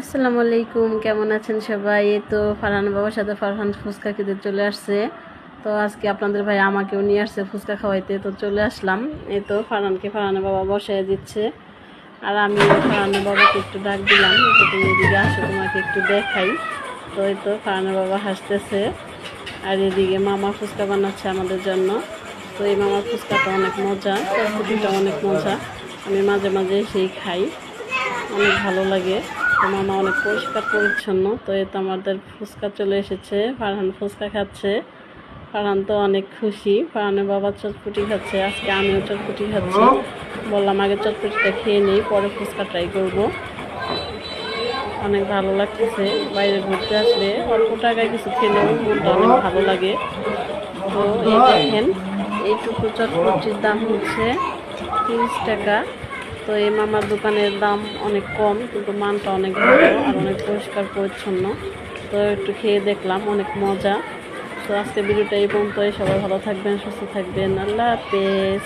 আসসালামু আলাইকুম, কেমন আছেন সবাই? এই তো ফারহান বাবার সাথে ফারহান ফুচকা খেতে চলে আসছে। তো আজকে আপনাদের ভাই আমাকেও নিয়ে আসছে ফুচকা খাওয়াইতে, তো চলে আসলাম। এই তো ফারহানকে ফারহানের বাবা বসায় দিচ্ছে, আর আমি ফারহানের বাবাকে একটু ডাক দিলাম, তো তুমি এদিকে আসো, তোমাকে একটু দেখাই। তো এই তো ফারহানের বাবা হাসতেছে, আর এদিকে মামা ফুচকা বানাচ্ছে আমাদের জন্য। তো এই মামার ফুচকাটা অনেক মজা, চটপটিটা অনেক মজা, আমি মাঝে মাঝে সেই খাই, অনেক ভালো লাগে। তো মামা অনেক পরিষ্কার পরিচ্ছন্ন। তো এই তো আমাদের ফুচকা চলে এসেছে, ফারহান ফুচকা খাচ্ছে। ফারহান তো অনেক খুশি, ফারহানের বাবা চটপটি খাচ্ছে, আজকে আমিও চটপটি খাচ্ছি। বললাম আগে চটপটিটা খেয়ে নিই, পরে ফুচকা ট্রাই করব। অনেক ভালো লাগতেছে, বাইরে ঘুরতে আসলে অল্প টাকায় কিছু খেলেও মনটা অনেক ভালো লাগে। তো এই দেখেন, এইটুকু চটপটির দাম হচ্ছে 30 টাকা। তো এই মামার দোকানের দাম অনেক কম, কিন্তু মানটা অনেক ভালো আর অনেক পরিষ্কার পরিচ্ছন্ন। তো একটু খেয়ে দেখলাম, অনেক মজা। তো আজকে ভিডিওটা এই পর্যন্তই। সবাই ভালো থাকবেন, সুস্থ থাকবেন, আল্লাহ হাফেজ।